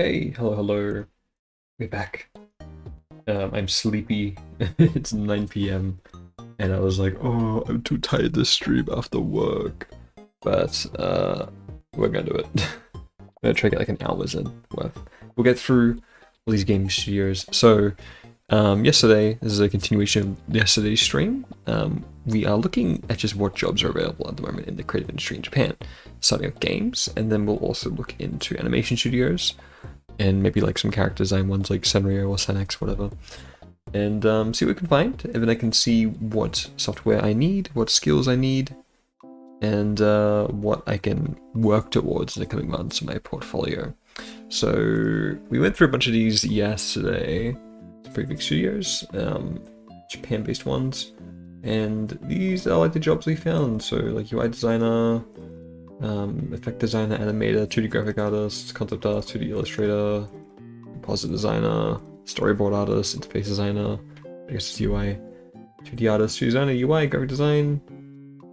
Hey, hello. We're back. I'm sleepy. It's 9 p.m. and I was like, oh, I'm too tired to stream after work. But we're gonna do it. I'm gonna try to get like an hour's in worth. We'll get through all these game studios. So yesterday, this is a continuation of yesterday's stream. We are looking at just what jobs are available at the moment in the creative industry in Japan, starting with games, and then we'll also look into animation studios and maybe like some character design ones like Sanrio or Sanex, whatever, and see what we can find. And then I can see what software I need, what skills I need, and what I can work towards in the coming months in my portfolio. So we went through a bunch of these yesterday, pretty big studios, Japan-based ones, and these are like the jobs we found. So like UI designer, effect designer, animator, 2D graphic artist, concept artist, 2D illustrator, composite designer, storyboard artist, interface designer, I guess it's UI, 2D artist, 2D designer, UI, graphic design,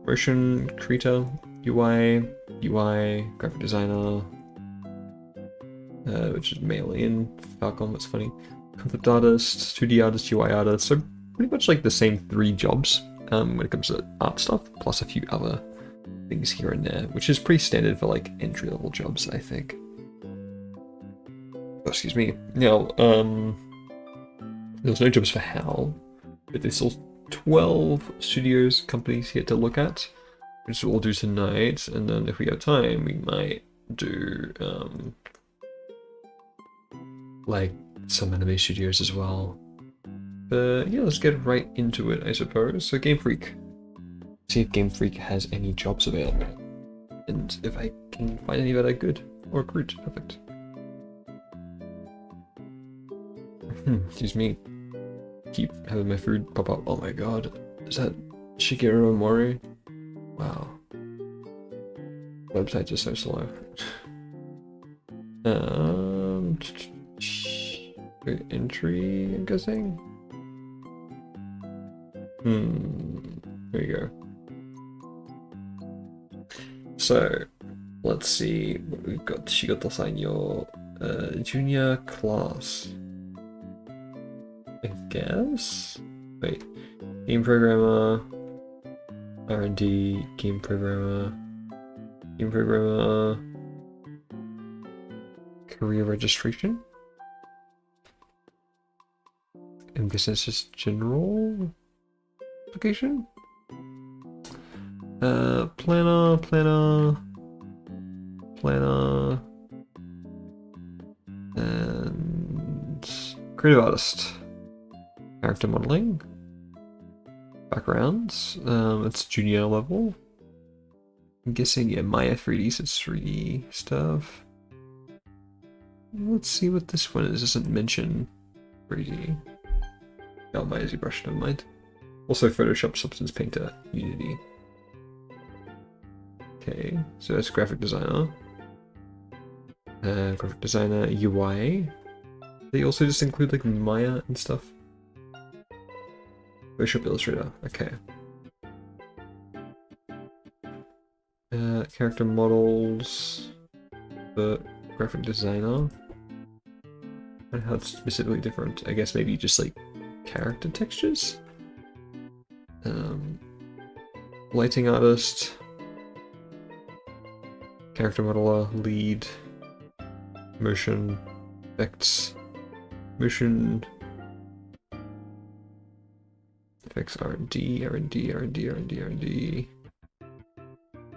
motion creator, UI, graphic designer, which is mail-in, Falcon, that's funny, concept artist, 2D artist, UI artist, so pretty much like the same 3 jobs when it comes to art stuff, plus a few other things here and there, which is pretty standard for like entry-level jobs, I think. Oh, excuse me. Now, there's no jobs for HAL, but there's still 12 studios, companies here to look at, which we'll do tonight, and then if we have time, we might do like some anime studios as well. But yeah, let's get right into it, I suppose. So Game Freak. See if Game Freak has any jobs available, and if I can find any that are good or crude. Perfect. Excuse me. Keep having my food pop up. Oh my god, is that Shigeru Mori? Wow. Websites are so slow. Entry, I'm guessing. There you go. So, let's see what we've got. Shigoto-san, your junior class. I guess? Wait. Game programmer, R&D, game programmer, career registration? I'm guessing it's just general application? Planner, and creative artist, character modeling, backgrounds, it's junior level. I'm guessing, yeah, Maya 3D, so it's 3D stuff. Let's see what this one is. It doesn't mention 3D. Oh, Maya ZBrush, never mind. Also Photoshop, Substance Painter, Unity. Okay, so that's graphic designer. UI. They also just include like Maya and stuff. Photoshop Illustrator, okay. Character models, the graphic designer. And how it's specifically different. I guess maybe just like character textures? Lighting artist. Character modeler, lead, motion, effects, effects, R&D,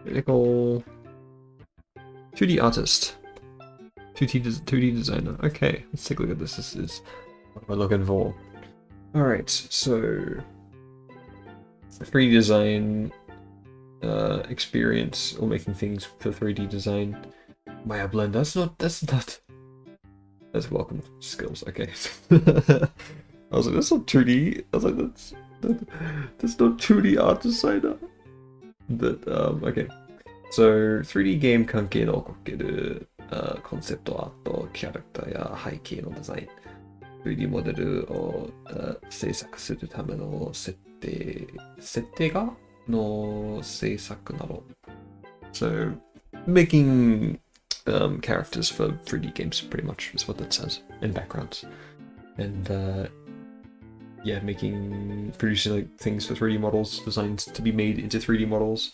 technical, 2D artist, 2D designer. Okay, let's take a look at this. This is what we're looking for. Alright, so 3D design, experience or making things for 3D design. Maya Blend, that's welcome skills, okay. I was like, that's not 2D. I was like, that's not 2D art designer. But okay. So 3D ゲーム関係のかけるコンセプトアート、キャラクターや背景のデザイン、3D モデルを制作するための設定画の制作など。So making characters for 3D games, pretty much, is what that says, in backgrounds. And yeah, producing like things for 3D models, designed to be made into 3D models.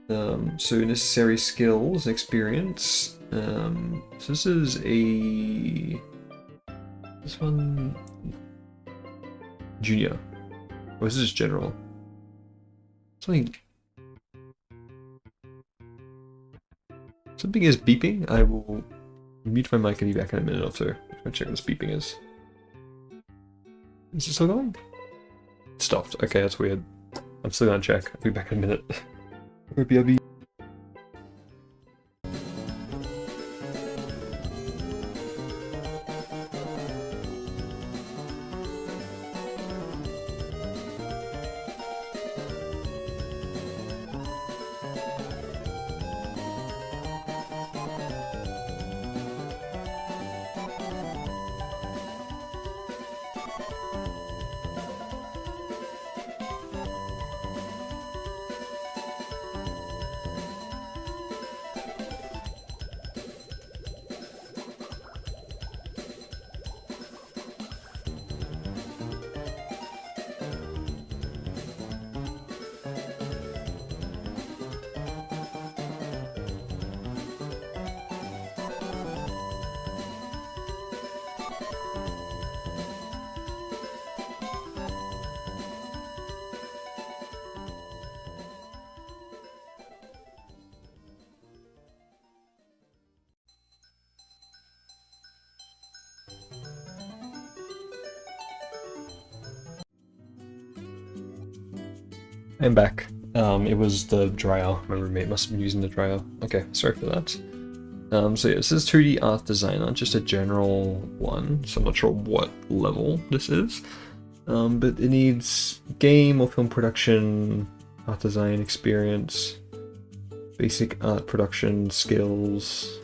So necessary skills and experience. So this is this one junior. Or is this general? Something is beeping. I will mute my mic and be back in a minute or two. I'm gonna check what this beeping is. Is it still going? It stopped. Okay, that's weird. I'm still gonna check. I'll be back in a minute. BRB. I'm back. It was the dryer. My roommate must have been using the dryer. Okay, sorry for that. So yeah, this is 3D art designer, just a general one, so I'm not sure what level this is. But it needs game or film production, art design experience, basic art production skills,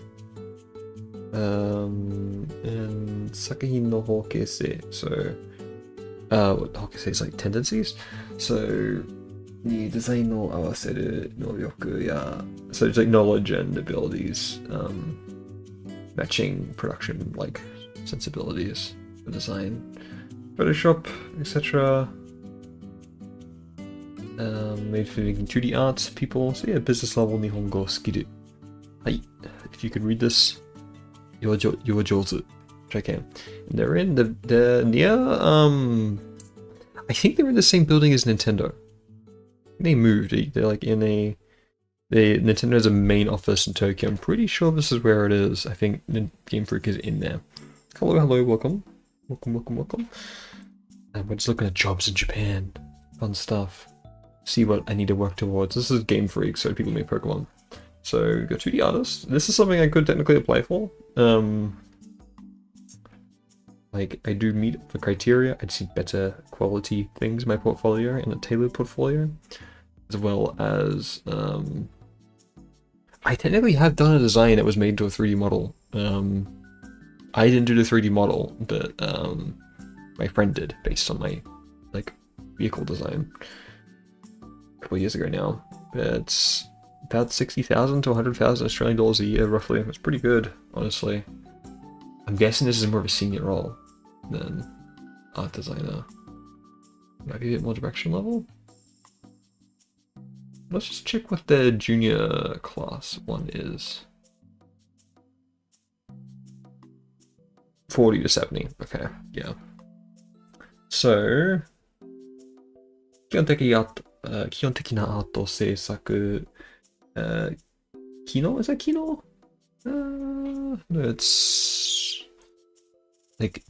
and sakuhin no hokeisei. So, what hokeisei is like tendencies. So, にデザインを合わせる能力や so it's like knowledge and abilities, matching production like sensibilities for design, Photoshop, etc. Made for making 2D art people. So yeah, business level Nihongo skill. Hi, if you can read this, you're jozu, which I can. And they're in the near I think they're in the same building as Nintendo. They moved. They're like in Nintendo has a main office in Tokyo. I'm pretty sure this is where it is. I think Game Freak is in there. Hello, welcome. Welcome. And we're just looking at jobs in Japan. Fun stuff. See what I need to work towards. This is Game Freak, so people make Pokemon. So, go 2D artist. This is something I could technically apply for. Like, I do meet the criteria. I just need better quality things in my portfolio and a tailored portfolio. As well as, I technically have done a design that was made into a 3D model. I didn't do the 3D model, but my friend did, based on my, like, vehicle design. A couple of years ago now. But it's about 60,000 to 100,000 Australian dollars a year, roughly. It's pretty good, honestly. I'm guessing this is more of a senior role than art designer. Might be a bit more direction level. Let's just check what the junior class one is. 40 to 70. Okay, yeah. So, 基本的なアート制作、機能? Is that 機能? It's like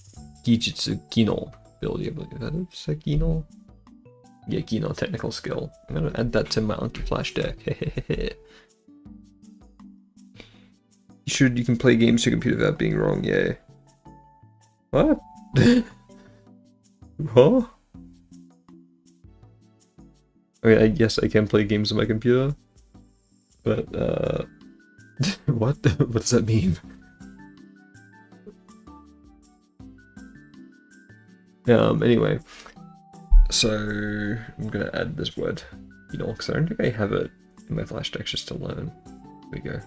技術, 技能 ability, I believe that is a 技能? Yeah, 技能 technical skill. I'm gonna add that to my Anki Flash deck. You can play games to computer without being wrong, yeah. What? Huh? I mean, I guess I can play games on my computer, but what? What does that mean? Anyway, so I'm gonna add this word, you know, because I don't think I have it in my Flash deck just to learn. There we go.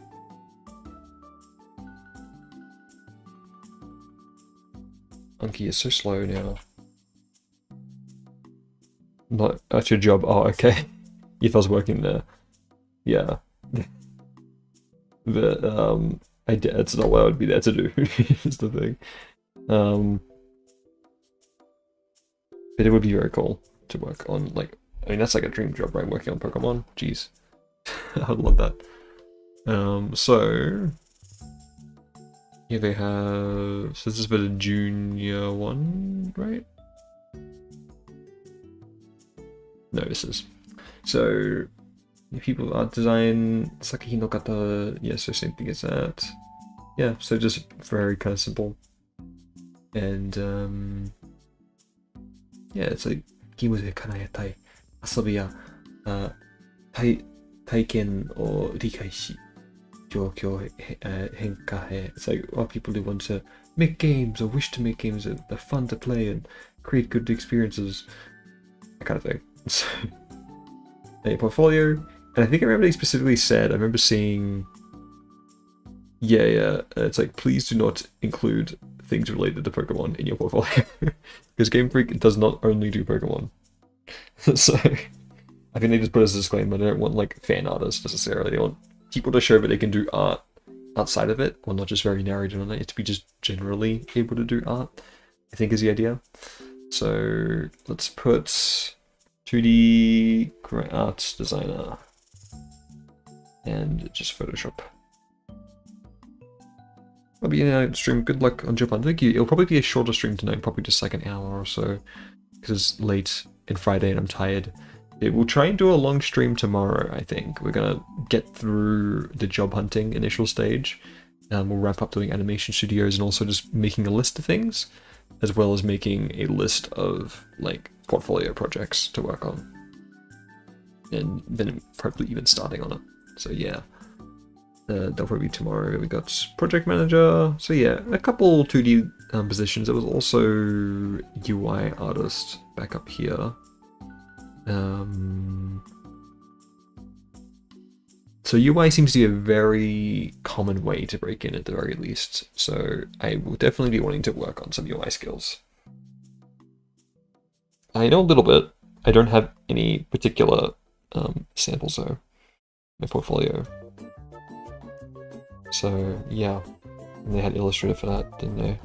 Anki is so slow now. Not at your job. Oh, okay. If I was working there, yeah. But it's not what I would be there to do. Is the thing. But it would be very cool to work on. Like, I mean, that's like a dream job, right? Working on Pokemon. Jeez, I'd love that. So here they have. So this is for the junior one, right? No, this is. So people art design, Sakahi no Kata, yeah, so same thing as that. Yeah, so just very kind of simple. And yeah, it's like 義務で叶えたい遊びや体験を理解し、状況変化へ. It's like people who want to make games or wish to make games that are fun to play and create good experiences, that kind of thing. So, a portfolio, and I think I remember they specifically said, I remember seeing, yeah, it's like, please do not include things related to Pokemon in your portfolio, because Game Freak does not only do Pokemon. So, I think they just put as a disclaimer, they don't want like fan artists necessarily, they want people to show that they can do art outside of it, or not just very narrated on it, it's to be just generally able to do art, I think is the idea. So, let's put 2D art designer and just Photoshop. I'll be in a stream. Good luck on Japan. Thank you. It'll probably be a shorter stream tonight, probably just like an hour or so, because it's late and Friday and I'm tired. We'll try and do a long stream tomorrow, I think. We're gonna get through the job hunting initial stage. We'll wrap up doing animation studios and also just making a list of things, as well as making a list of like portfolio projects to work on, and then probably even starting on it. So yeah, that'll probably be tomorrow. We got project manager, so yeah, a couple 2D positions. There was also UI artist back up here. So UI seems to be a very common way to break in at the very least, so I will definitely be wanting to work on some UI skills. I know a little bit. I don't have any particular samples though, my portfolio. So yeah, and they had Illustrator for that, didn't they?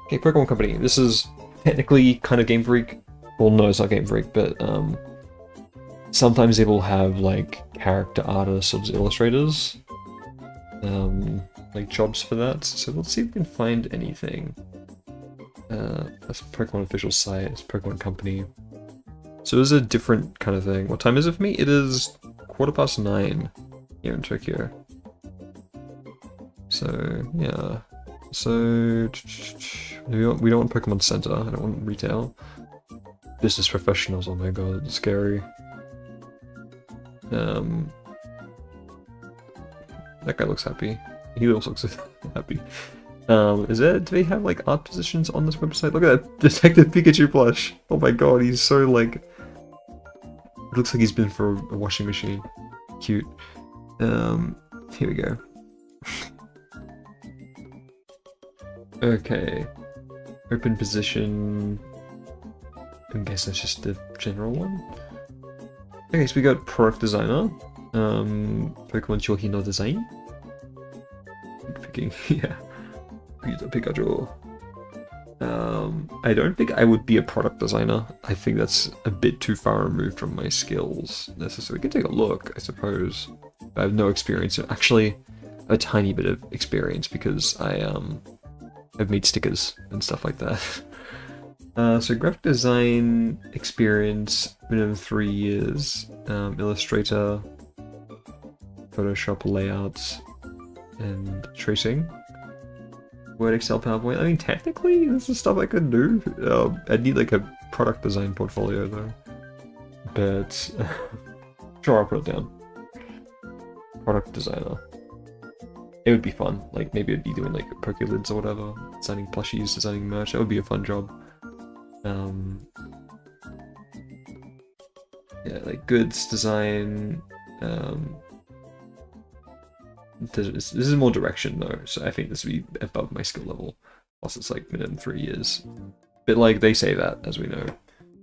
Okay, Pokemon Company. This is technically kind of Game Freak. Well, no, it's not Game Freak, but sometimes they will have like character artists or illustrators, like jobs for that. So let's see if we can find anything. That's Pokemon official site. It's Pokemon Company. So this is a different kind of thing. What time is it for me? It is 9:15 here in Tokyo. So yeah. So we don't want Pokemon Center. I don't want retail. Business professionals. Oh my god, it's scary. That guy looks happy. He also looks happy. Do they have like art positions on this website? Look at that Detective Pikachu plush. Oh my god, he's so like, it looks like he's been for a washing machine. Cute. Here we go. Okay. Open position. I guess that's just the general one. Okay, so we got product designer. Pokemon Shohi no design. Picking, yeah. Pikachu. I don't think I would be a product designer. I think that's a bit too far removed from my skills necessarily. We can take a look, I suppose. But I have no experience. Actually, a tiny bit of experience because I've made stickers and stuff like that. So graphic design experience, minimum 3 years. Illustrator, Photoshop layouts, and tracing. Word, Excel, PowerPoint. I mean, technically, this is stuff I could do. I'd need like a product design portfolio though. But sure, I'll put it down. Product designer. It would be fun. Like maybe I'd be doing like Pokelids or whatever, designing plushies, designing merch. That would be a fun job. Yeah, like goods design. this is more direction though, so I think this would be above my skill level. Plus it's like minimum 3 years. But like they say that, as we know.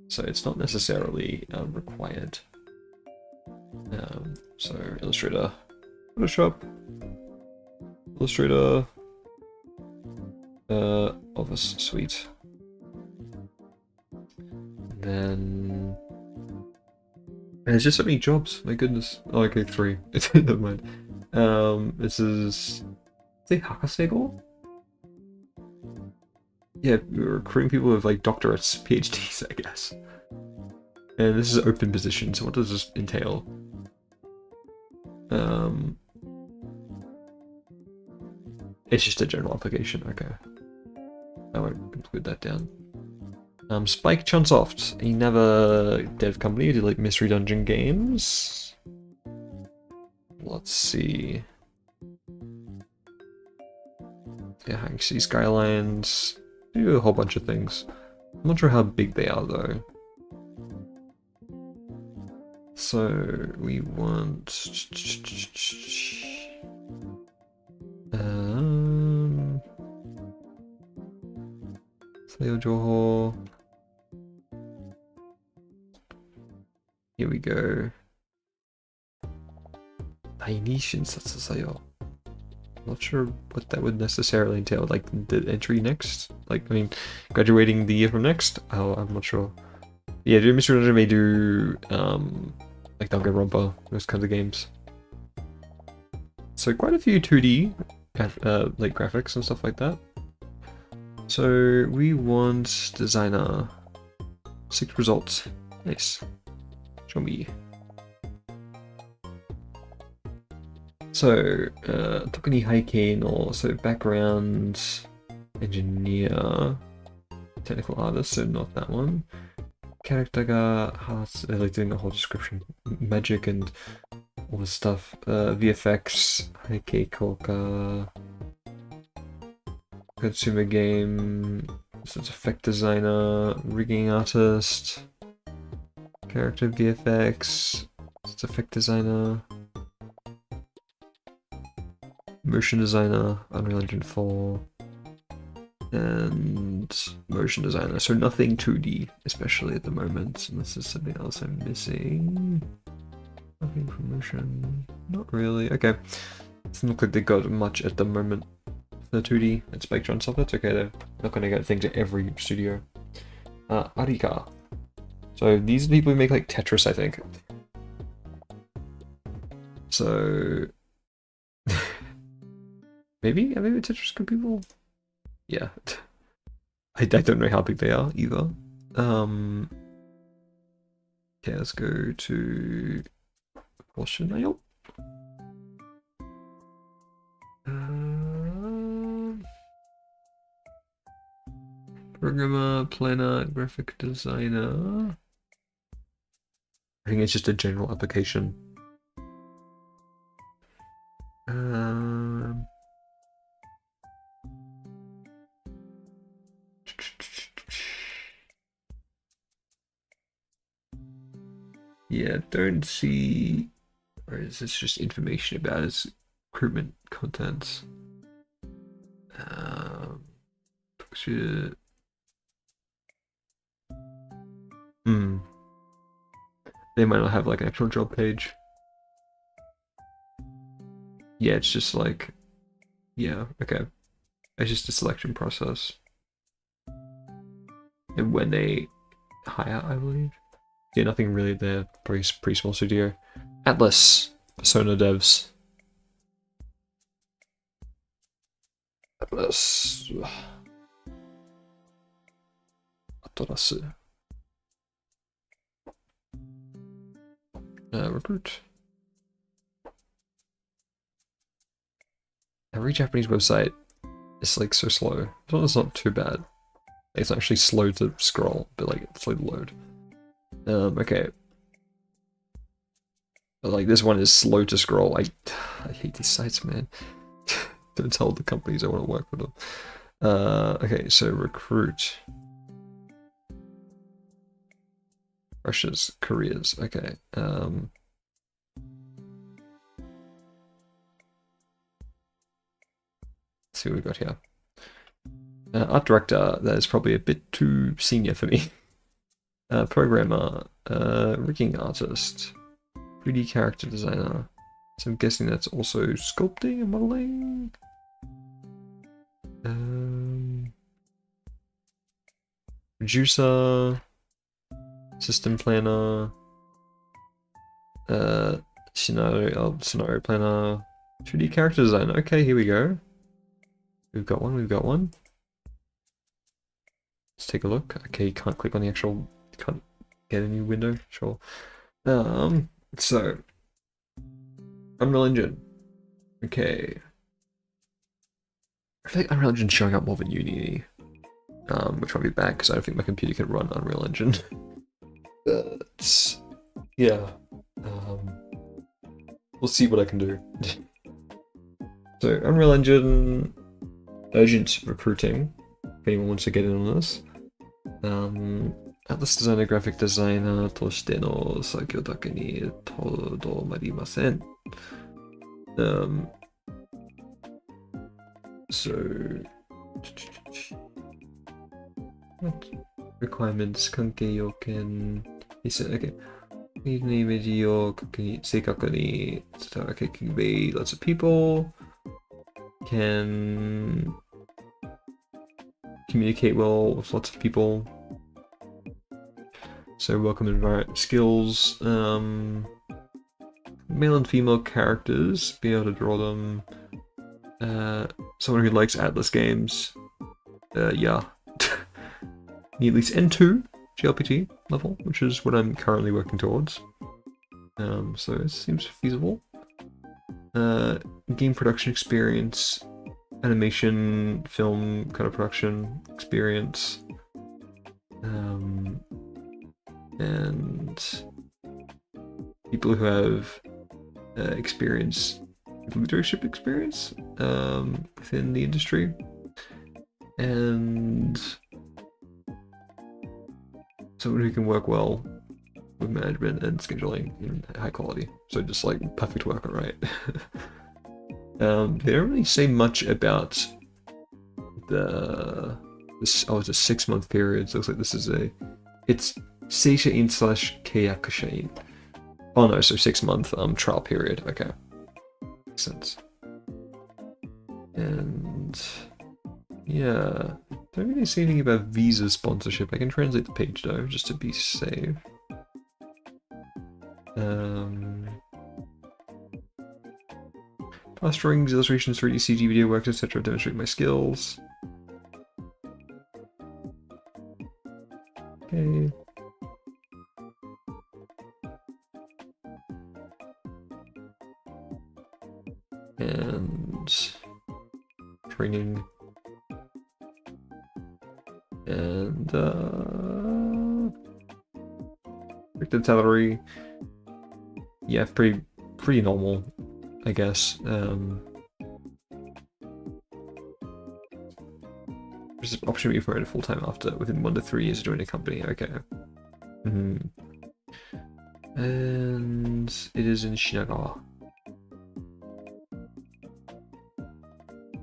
So it's not necessarily required. So Illustrator, Photoshop, Illustrator, Office Suite. And then there's just so many jobs, my goodness. Oh, okay, 3. Never mind. This is Hakasego? Yeah, we're recruiting people with like doctorates, PhDs, I guess. And this is an open position, so what does this entail? It's just a general application, okay. I won't include that down. Spike Chunsoft, another dev company who did like Mystery Dungeon games. Let's see. Yeah, I can see Skylines. Do a whole bunch of things. I'm not sure how big they are though. So we want Sayo Joho. Here we go. Ainishin Satsusayo. Not sure what that would necessarily entail. Like the entry next? Like, I mean, graduating the year from next? Oh, I'm not sure. Yeah, Mr. Dungeon may do like Danganronpa, those kinds of games. So quite a few 2D like graphics and stuff like that. So we want designer. 6 results. Nice. Show me. So, Tokuni Heikei no, so background engineer, technical artist, so not that one. Character ga has, like doing a whole description, magic and all this stuff. VFX, Heikei Koka, consumer game, so it's effect designer, rigging artist, character VFX, it's effect designer. Motion designer, Unreal Engine 4, and motion designer. So nothing 2D, especially at the moment, unless there's something else I'm missing. Nothing for motion, not really. Okay, doesn't look like they got much at the moment for 2D. It's Spike Chunsoft, that's okay though. Not gonna get things at every studio. Arika. So these are people who make like Tetris, I think. So maybe Tetris good people? Yeah. I don't know how big they are either. Okay, let's go to Portionale. Programmer, planner, graphic designer. I think it's just a general application. Yeah, don't see, or is this just information about his recruitment contents? They might not have like an actual job page. Yeah, it's just like, yeah, okay. It's just a selection process. And when they hire, I believe. Yeah, nothing really there. Pretty small studio. Atlas, Persona devs. Atlas. Atarasu. Recruit. Every Japanese website is like so slow. It's not too bad. It's actually slow to scroll, but like it's slow to load. Okay. But like this one is slow to scroll. I hate these sites, man. Don't tell the companies I want to work with them. Okay, so recruit. Russia's careers. Okay. Let's see what we've got here. Art director, that is probably a bit too senior for me. Programmer, rigging artist, 3D character designer. So I'm guessing that's also sculpting and modeling. Producer, system planner, scenario planner, 2D character designer. Okay, here we go. We've got one. Let's take a look. Okay, you can't click on the actual, can't get a new window, sure. So, Unreal Engine. Okay. I feel like Unreal Engine's showing up more than Unity. Which might be bad, because I don't think my computer can run Unreal Engine. But, yeah. We'll see what I can do. So, Unreal Engine, urgent recruiting, if anyone wants to get in on this. Atlas designer, graphic designer としての作業だけにとどまりません。So, what requirements 関係要件 he said, okay. Need an image を正確に伝わる okay, convey lots of people, can communicate well with lots of people. So welcome environment skills, male and female characters, be able to draw them. Someone who likes Atlas games, yeah. Need at least N2 GLPT level, which is what I'm currently working towards. So it seems feasible. Game production experience, animation, film kind of production experience. And people who have leadership experience within the industry, and someone who can work well with management and scheduling in high quality. So just like perfect worker, right? They don't really say much about it's a 6-month period. So it looks like this is it's Seisha-in / Keyakusha-in. Oh no, so 6-month trial period. Okay. Makes sense. And yeah, don't really say anything about visa sponsorship. I can translate the page though, just to be safe. Past drawings, illustrations, 3D CG video works, etc. Demonstrate my skills. Okay. And training. And predicted salary. Yeah, pretty normal, I guess. There's an opportunity for it full-time after within 1 to 3 years of joining a company. Okay. And it is in Shinagawa.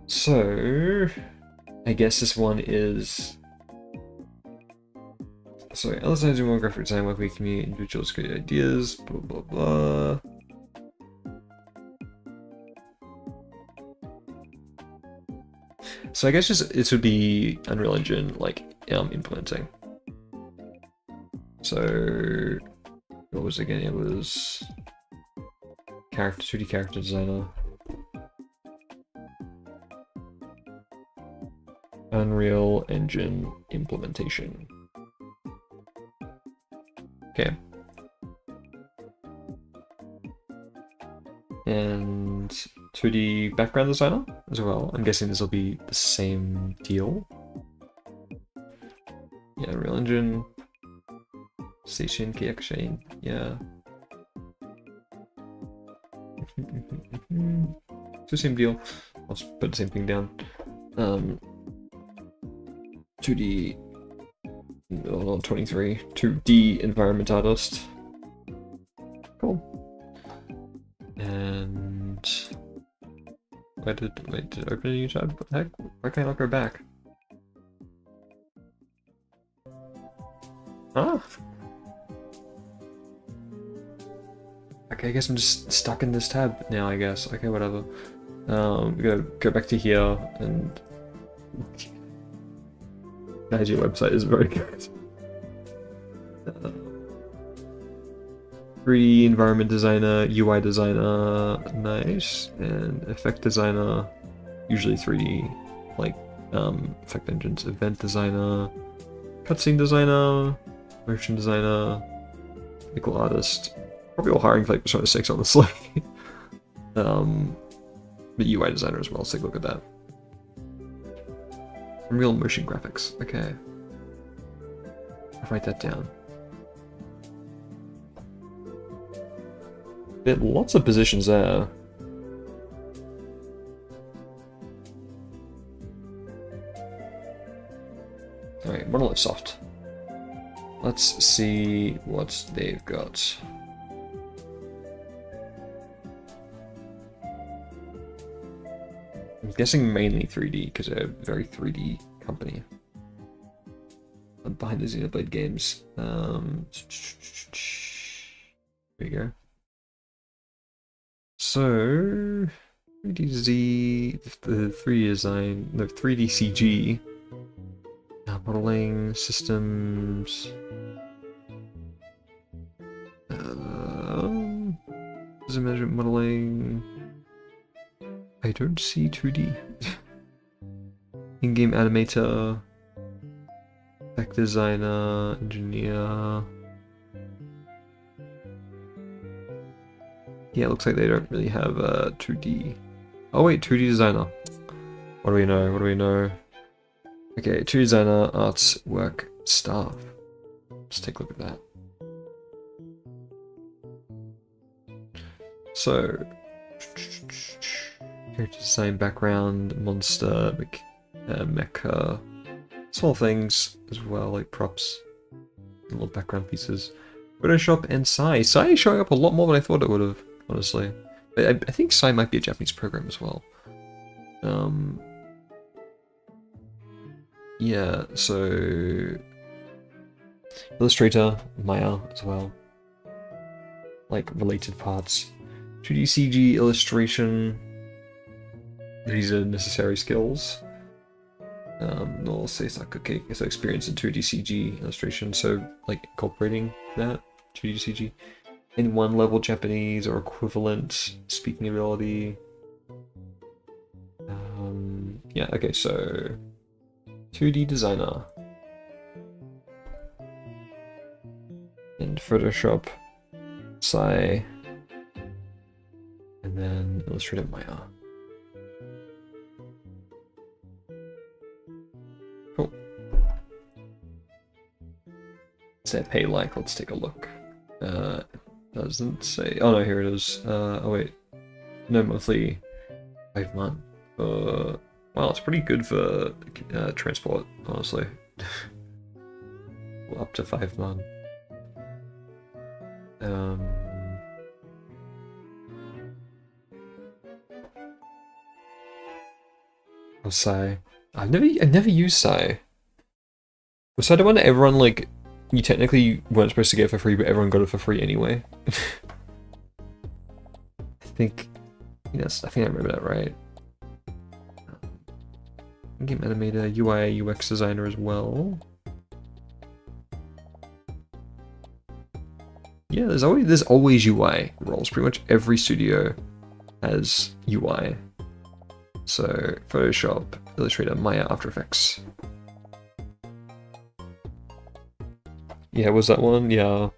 So I guess this one is. So Alice and I do more graphic design work, we communicate individuals, create ideas, blah blah blah. So I guess just it would be Unreal Engine like implementing. So what was it again? It was 2D character designer. Unreal Engine implementation. Okay. And 2D background designer as well. I'm guessing this will be the same deal. Yeah, Unreal Engine. Station Keyakusha-in. Yeah. It's the same deal. I'll just put the same thing down. 2D 23 2D environment artist. Cool. And Why did it open a new tab? What the heck? Why can I not go back? Ah! Okay, I guess I'm just stuck in this tab now, I guess. Okay, whatever. We gotta go back to here and... The IG website is very good. 3D environment designer, UI designer, nice, and effect designer, usually 3D, like effect engines, event designer, cutscene designer, motion designer, technical artist, probably all hiring for like Persona 6 honestly. But UI designer as well, let's take a look at that. Unreal motion graphics, okay. I'll write that down. There are lots of positions there. Alright, Monolith Soft. Let's see what they've got. I'm guessing mainly 3D, because they're a very 3D company. Behind the Xenoblade games. There you go. So, 3DZ, the 3D design, no, 3D CG, modeling, systems, design management modeling, I don't see 2D, in-game animator, effect designer, engineer. Yeah, it looks like they don't really have 2D. Oh wait, 2D designer. What do we know? What do we know? Okay, 2D designer, arts, work, staff. Let's take a look at that. So, character design, background, monster, mecha, small things as well, like props, little background pieces. Photoshop and Sai. Sai is showing up a lot more than I thought it would have. Honestly, I think Sai might be a Japanese program as well. Yeah, so Illustrator, Maya as well. Like related parts. 2D CG, illustration. These are necessary skills. No, say okay, so experience in 2D CG illustration, so like incorporating that 2D CG. In one level Japanese or equivalent speaking ability. Yeah, okay, so 2D designer. And Photoshop, Sai, and then Illustrator Maya. Cool. What's that pay like? Let's take a look. Doesn't say. Oh no, here it is. Oh wait, no, monthly, 5 month. Well, it's pretty good for transport, honestly. Well, up to 5 month. Oh, Sai. I've never used Sai. Was Sai the one that everyone like? You technically weren't supposed to get it for free, but everyone got it for free anyway. I think, yes, I think I remember that right. Game animator, UI, UX designer as well. Yeah, there's always UI roles. Pretty much every studio has UI. So Photoshop, Illustrator, Maya, After Effects. Yeah, was that one? Yeah.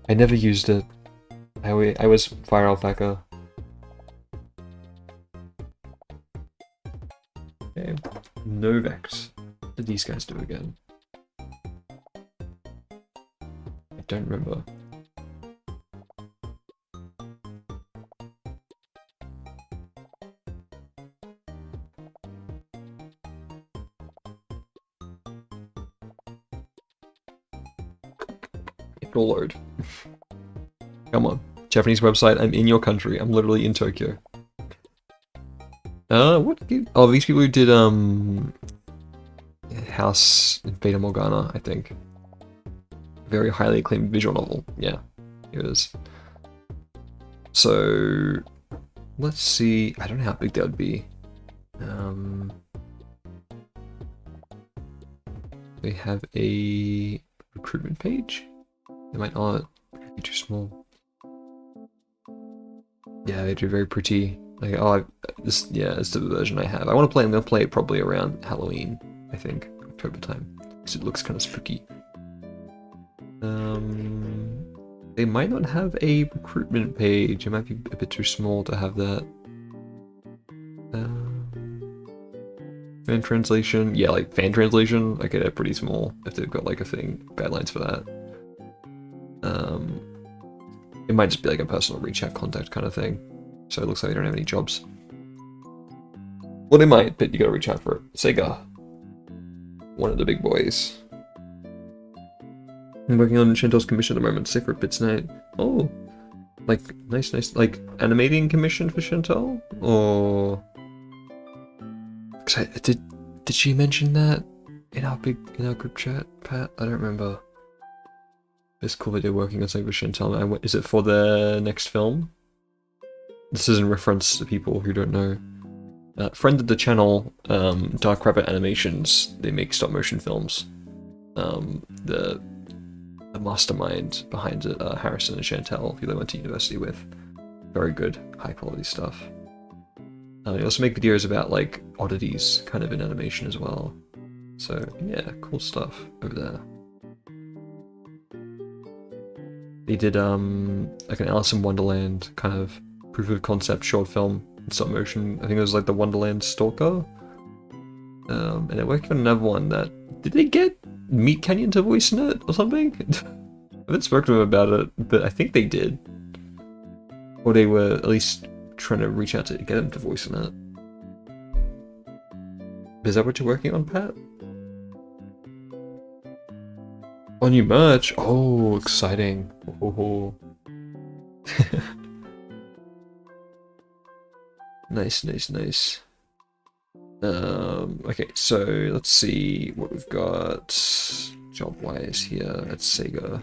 I never used it. I was Fire Alpaca. Okay. Novex. What did these guys do again? I don't remember. It will load. Come on. Japanese website, I'm in your country. I'm literally in Tokyo. What? Oh, these people who did House in Fata Morgana, I think. Very highly acclaimed visual novel. Yeah, it is. So let's see. I don't know how big that would be. They have a recruitment page. They might not be too small. Yeah, they do very pretty. Like, oh, this, yeah, it's the version I have. I want to play. I'm gonna play it probably around Halloween. I think October time, because it looks kind of spooky. They might not have a recruitment page. It might be a bit too small to have that. Fan translation, yeah, like fan translation. Okay, they're pretty small if they've got like a thing, guidelines for that. It might just be like a personal reach out contact kind of thing. So it looks like they don't have any jobs. Well, they might, but you gotta reach out for it. Sega, one of the big boys. I'm working on Chantel's commission at the moment, say for a bits night. Oh, like nice, like animating commission for Chantel, or did she mention that in our group chat, Pat? I don't remember. It's cool that they're working on something for Chantel. Is it for their next film? This is in reference to people who don't know. Friend of the channel, Dark Rabbit Animations. They make stop motion films. The mastermind behind it, Harrison and Chantel, who they went to university with. Very good, high quality stuff. They also make videos about like oddities kind of in animation as well. So yeah, cool stuff over there. They did like an Alice in Wonderland kind of proof of concept short film in stop motion. I think it was like the Wonderland Stalker. And they're working on another one that, did they get Meat Canyon to voice in it or something? I haven't spoken to them about it, but I think they did. Or they were at least trying to reach out to get them to voice in it. Is that what you're working on, Pat? Oh, new merch! Oh, exciting. Oh. Nice. Okay, so let's see what we've got job-wise here at Sega.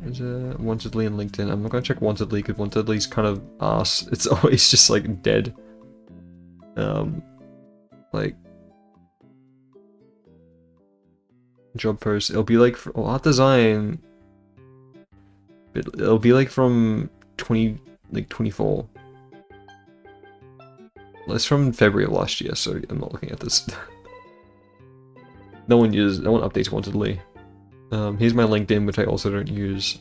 Is it Wantedly and LinkedIn? I'm not gonna check Wantedly because Wantedly's kind of arse. It's always just like dead. Like job post. It'll be like for art design. It'll be like from 24. It's from February of last year, so I'm not looking at this. No one updates Wantedly. Here's my LinkedIn, which I also don't use.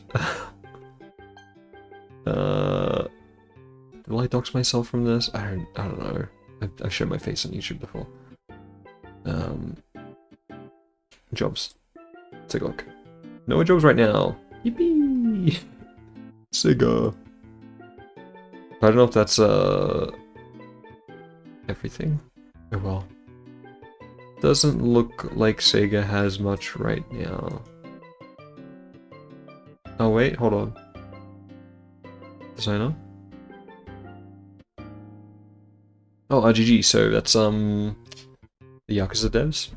Will I dox myself from this? I don't know. I've shown my face on YouTube before. Jobs. Take a look. No jobs right now. Yippee! Sega. I don't know if that's everything. Oh well. Doesn't look like Sega has much right now. Oh wait, hold on. Designer? Oh, RGG, so that's the Yakuza devs.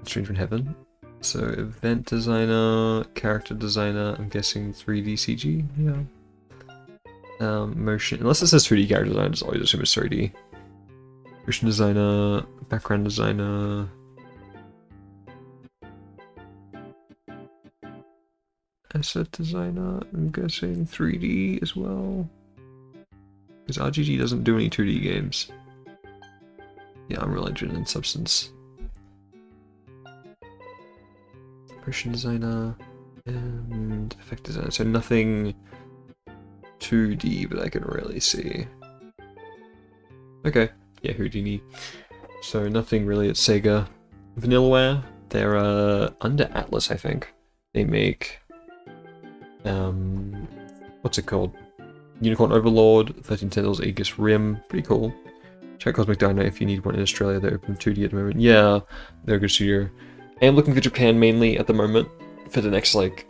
Strange from Heaven. So event designer, character designer, I'm guessing 3D CG, yeah. Motion, unless it says 3D character designer, I just always assume it's 3D. Motion designer, background designer. Asset designer, I'm guessing 3D as well. Because RGG doesn't do any 2D games. Yeah, Unreal Engine and Substance. Motion designer and effect designer, so nothing 2D, but I can really see. Okay, yeah, Houdini. So nothing really at Sega. Vanillaware, they're under Atlas, I think. They make what's it called? Unicorn Overlord, 13 Tendrils, Aegis Rim, pretty cool. Check Cosmic Dino if you need one in Australia. They're open 2D at the moment. Yeah, they're a good studio. I am looking for Japan mainly at the moment for the next like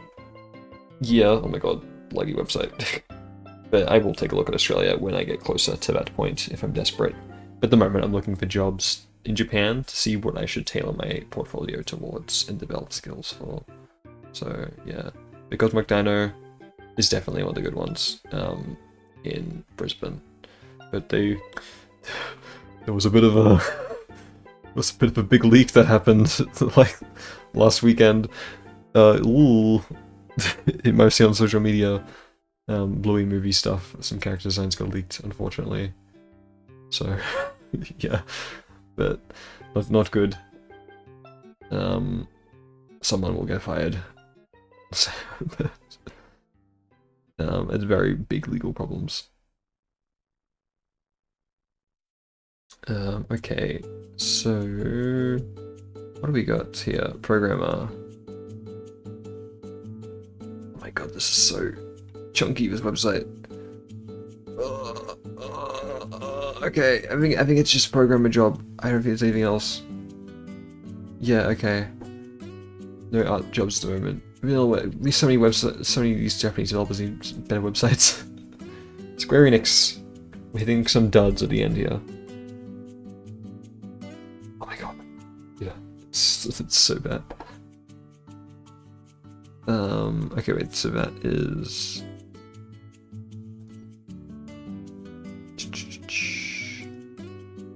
year. Oh my god, laggy website. But I will take a look at Australia when I get closer to that point if I'm desperate. But at the moment, I'm looking for jobs in Japan to see what I should tailor my portfolio towards and develop skills for. So yeah, the Cosmic Dino is definitely one of the good ones in Brisbane. But there was a bit of a big leak that happened like last weekend. It might have seen on social media. Bluey movie stuff. Some character designs got leaked, unfortunately. So yeah, but not good. Someone will get fired. So, it's very big legal problems. Okay, so what do we got here? Programmer. Oh my god, this is so chunky, this website. Okay, I think it's just a programmer job. I don't think it's anything else. Yeah, okay. No art jobs at the moment. You know what, at least so many websites, so many of these Japanese developers need better websites. Square Enix. We're hitting some duds at the end here. Oh my god. Yeah, it's so bad. Okay, wait, so that is...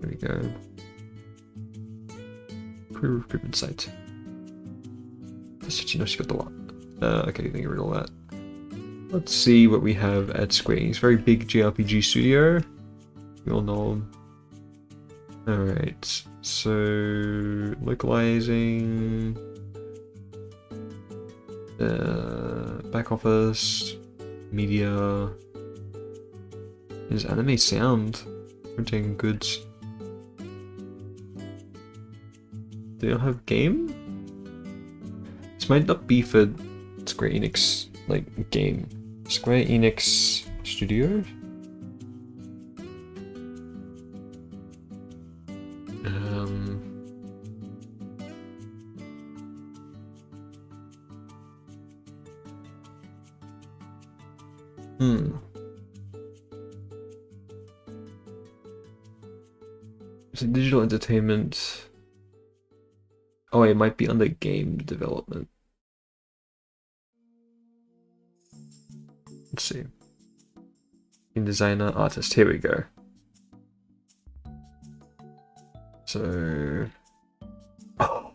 There we go. Career recruitment site. Okay, you can get rid of all that. Let's see what we have at Square Enix. Very big JRPG studio. We all know them. Alright, so localizing, back office, media, is anime sound, printing goods. Do they not have game? This might not be for Square Enix, like, game. Square Enix Studios? It's a digital entertainment. Oh, it might be under game development. Let's see. Game designer, artist. Here we go. So... Oh.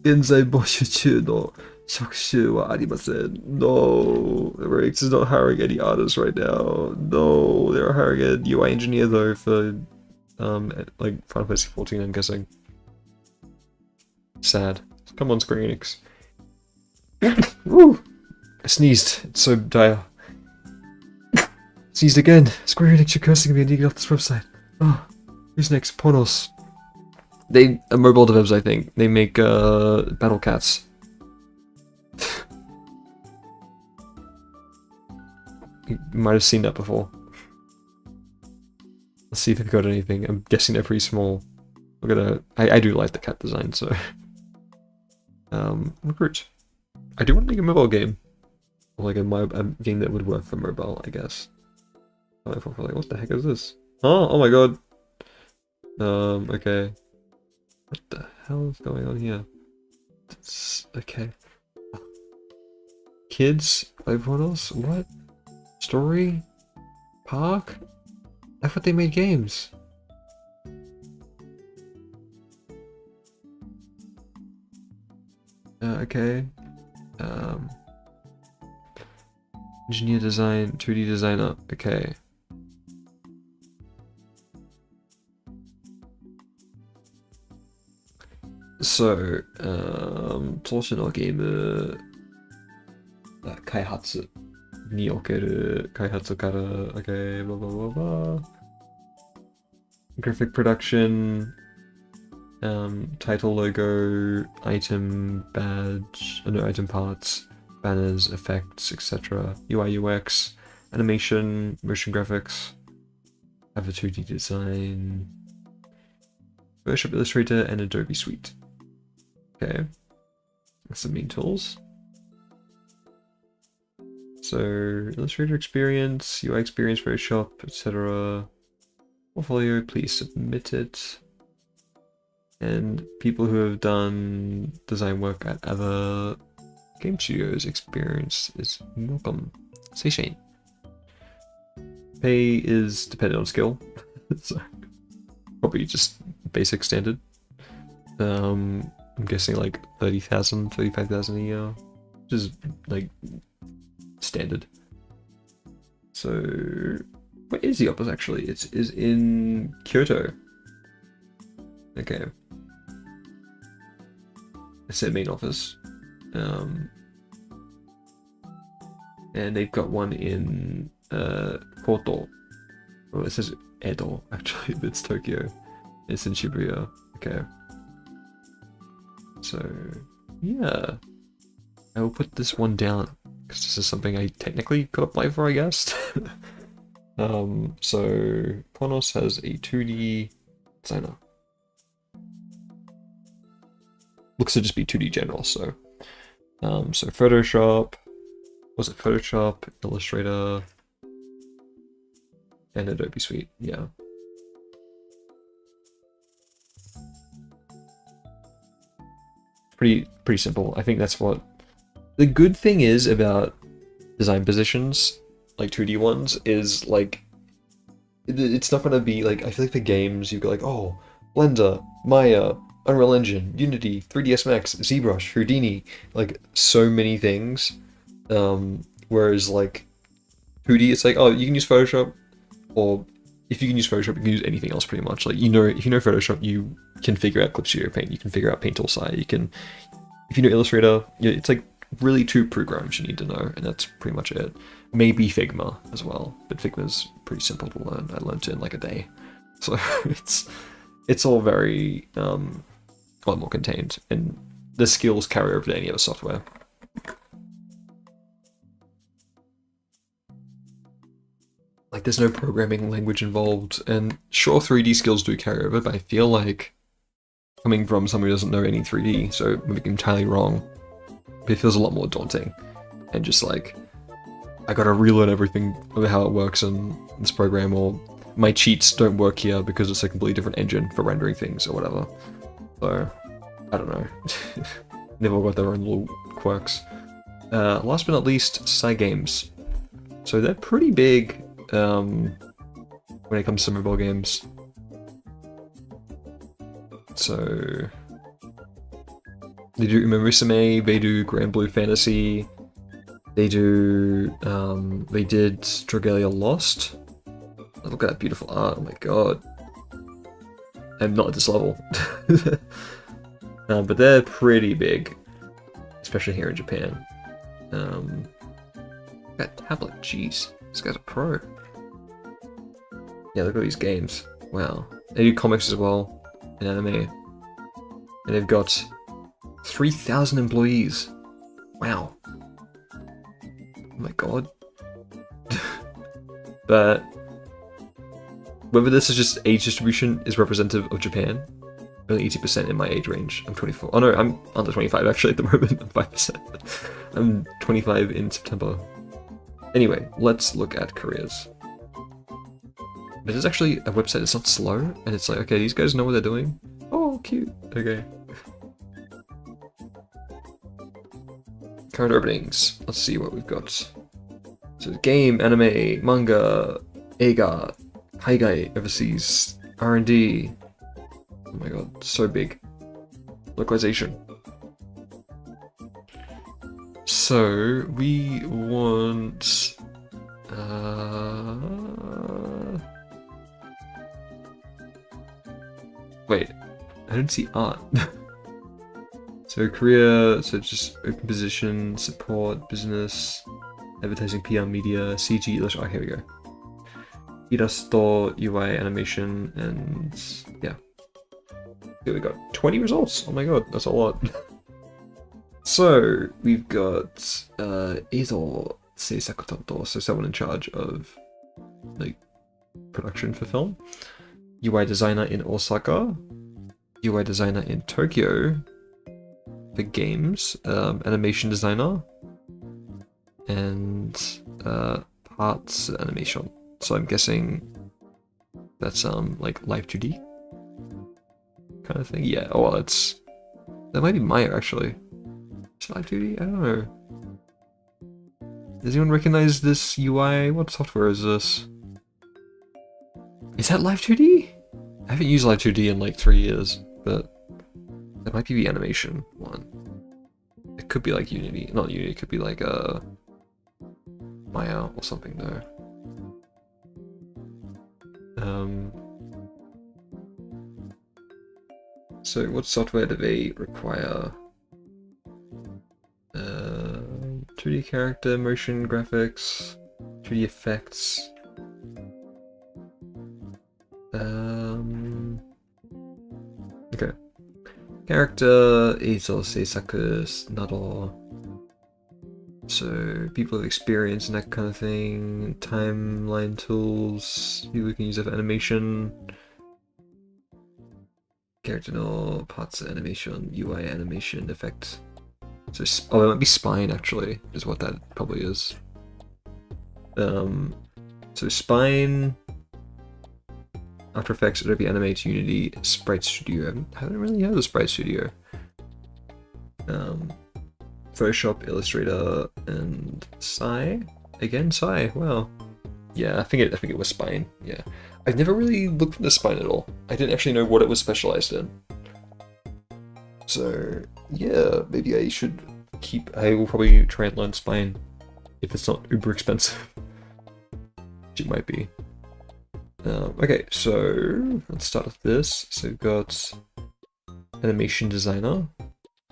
現在募集中の職種はありません. No, Riggs is not hiring any artists right now. No, they're hiring a UI engineer though for like Final Fantasy 14, I'm guessing. Sad. Come on, Square Enix. Woo! I sneezed. It's so dire. Sneezed again. Square Enix, you're cursing me. I need to get off this website. Oh, who's next? Pornos. They are mobile devs, I think. They make Battle Cats. You might have seen that before. Let's see if they've got anything. I'm guessing they're pretty small. We're gonna. I do like the cat design, so. Recruit. I do want to make a mobile game, or like a game that would work for mobile, I guess. Like, what the heck is this? Oh my god. Okay. What the hell is going on here? Okay. Kids? Everyone else? What? Story? Park? I thought they made games. Okay. Engineer design, 2D designer. Okay. So, 当初のゲーム開発における開発から okay, blah blah blah blah. Graphic production, title, logo, item, badge, no, item parts, banners, effects, etc. UI UX, animation, motion graphics, have a 2D design, Photoshop Illustrator, and Adobe Suite. Okay, that's the main tools. So Illustrator experience, UI experience, Photoshop, etc. Portfolio, please submit it. And people who have done design work at other game studios experience is welcome. Say Shane. Pay is dependent on skill, so probably just basic standard. I'm guessing like 30,000, 35,000 a year, which is like standard. So where is the office actually? It is in Kyoto. Okay. It's their main office. And they've got one in Koto. Well, it says Edo actually, but it's Tokyo. It's in Shibuya. Okay. So yeah, I will put this one down because this is something I technically could apply for, I guess. So Ponos has a 2D designer. Looks to just be 2D general, so so Photoshop, was it Photoshop, Illustrator, and Adobe Suite, yeah. Pretty simple. I think that's what the good thing is about design positions, like 2D ones, is like it's not gonna be like, I feel like for games you've got like, oh, Blender, Maya, Unreal Engine, Unity, 3ds Max, ZBrush, Houdini, like so many things. Whereas like 2D, it's like, oh, you can use Photoshop, or if you can use Photoshop, you can use anything else pretty much. Like, you know, if you know Photoshop, you can figure out Clip Studio Paint, you can figure out Paint Toolsite, you can, if you know Illustrator, it's like really 2 programs you need to know, and that's pretty much it. Maybe Figma as well, but Figma's pretty simple to learn. I learned it in like a day, so it's all very a lot more contained, and the skills carry over to any other software. Like, there's no programming language involved, and sure, 3D skills do carry over, but I feel like, coming from someone who doesn't know any 3D, so maybe I'm entirely wrong, but it feels a lot more daunting, and just like, I gotta relearn everything about how it works in this program, or my cheats don't work here because it's a completely different engine for rendering things, or whatever. So, I don't know. They've all got their own little quirks. Last but not least, Cygames. So they're pretty big when it comes to mobile games. So they do Umamusume, they do Grand Blue Fantasy, they do they did Dragalia Lost. Oh, look at that beautiful art, oh my god. I'm not at this level. But they're pretty big, especially here in Japan. That tablet, jeez, this guy's a pro. Yeah, look at these games. Wow. They do comics as well, and anime. And they've got 3,000 employees. Wow. Oh my god. But whether this is just age distribution is representative of Japan, only 80% in my age range. I'm 24. Oh no, I'm under 25 actually at the moment. I'm 5%. I'm 25 in September. Anyway, let's look at careers. This is actually a website that's not slow, and it's like, okay, these guys know what they're doing. Oh, cute. Okay. Current openings. Let's see what we've got. So game, anime, manga, eiga, Haigai, overseas, R&D. Oh my god, so big. Localization. So we want wait, I don't see art. So career, so just open position, support, business, advertising, PR, media, CG, illustration. Oh, here we go. Irasto, UI, animation, and yeah. Here we got 20 results. Oh my god, that's a lot. So we've got Eizo Seisaku Tanto, so someone in charge of like production for film. UI designer in Osaka. UI designer in Tokyo. For games, animation designer. and parts animation. So I'm guessing that's like live 2D kind of thing. Yeah. Oh well, that might be Maya actually. Is it live 2D? I don't know. Does anyone recognize this UI? What software is this? Is that live 2D? I haven't used live 2D in like 3 years, but that might be the animation one. It could be like Unity, not Unity. It could be like Maya or something though. So what software do they require? 2D character, motion graphics, 2D effects. Okay. Character, 映像制作 nado. So people with experience and that kind of thing. Timeline tools, people who can use it for animation. Character no parts animation, UI animation effect. So oh, it might be spine actually, is what that probably is. So spine, After Effects, Adobe Animate, Unity, Sprite Studio. I haven't really heard of Sprite Studio. Photoshop, Illustrator, and Psy. Again, Psy. Wow. Yeah, I think it was spine. Yeah, I've never really looked into spine at all. I didn't actually know what it was specialized in. So yeah, maybe I should I will probably try and learn spine if it's not uber expensive. Which it might be. Okay, so let's start with this. So we've got animation designer,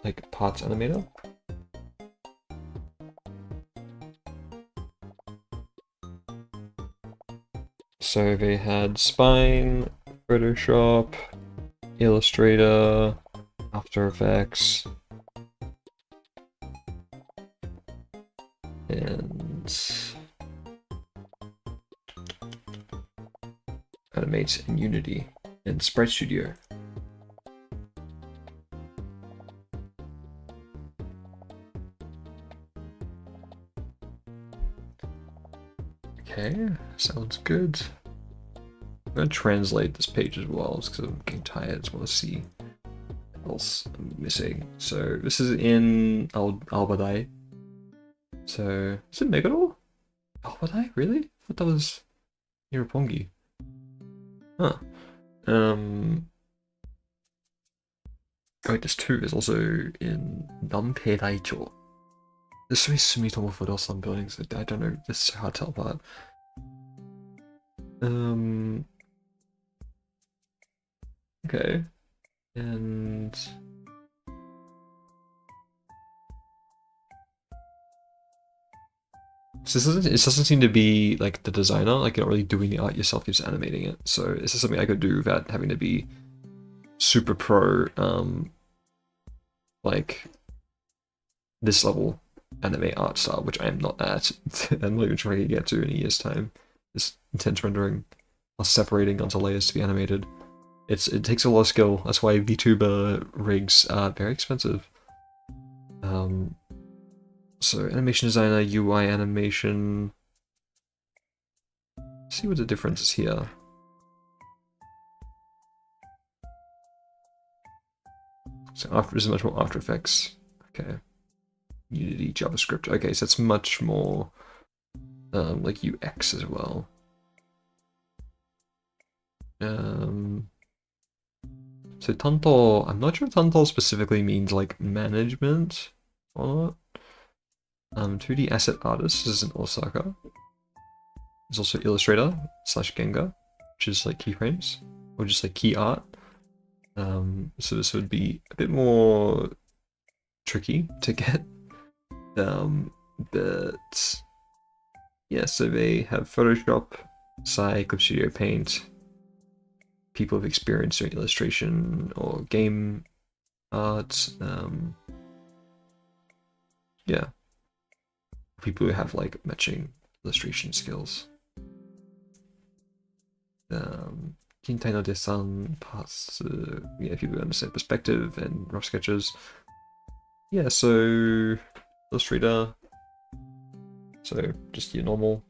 like parts animator. So they had Spine, Photoshop, Illustrator, After Effects, and Animate and Unity, and Sprite Studio. Okay, sounds good. I'm gonna translate this page as well, just because I'm getting tired. I just want to see what else I'm missing. So this is in Albadai. So is it Megadol? Albadai? Really? I thought that was Irapongi. Huh. Oh, wait, there's two. There's also in Nampe Daicho. There's so many Sumitomo Fudosan buildings. I don't know. It's so hard to tell apart. Okay. And so it doesn't seem to be like the designer, like you're not really doing the art yourself, you're just animating it. So is this something I could do without having to be super pro, like this level anime art style, which I am not at. I'm not even trying to get to in a year's time. This intense rendering or separating onto layers to be animated. It takes a lot of skill. That's why VTuber rigs are very expensive. So animation designer, UI animation. Let's see what the difference is here. So this is much more After Effects. Okay. Unity, JavaScript. Okay, so it's much more like UX as well. So Tanto, I'm not sure if Tanto specifically means like management or not. 2D asset artist is in Osaka. There's also Illustrator / Genga, which is like keyframes, or just like key art. So this would be a bit more tricky to get. But yeah, so they have Photoshop, Psy, Clip Studio Paint, people with experience doing illustration or game art. Yeah, people who have like matching illustration skills. Kintai no desan parts, yeah, people who understand perspective and rough sketches. Yeah, so Illustrator, So just your normal.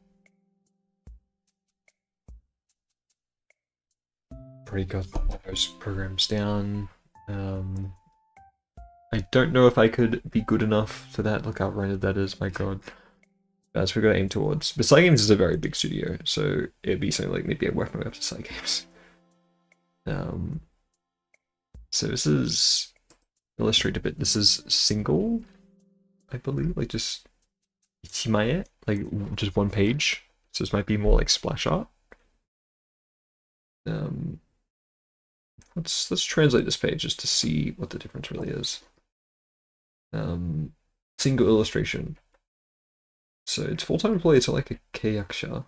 Already got those programs down. I don't know if I could be good enough for that. Look how rendered that is, my god. That's what we gotta aim towards. But Cygames is a very big studio, so it'd be something like maybe I work my way up to Cygames. So this is illustrate a bit. This is single, I believe, like just ichimae, like just one page. So this might be more like splash art. Let's translate this page just to see what the difference really is. Single illustration. So it's full-time employee, so like a keiyakusha.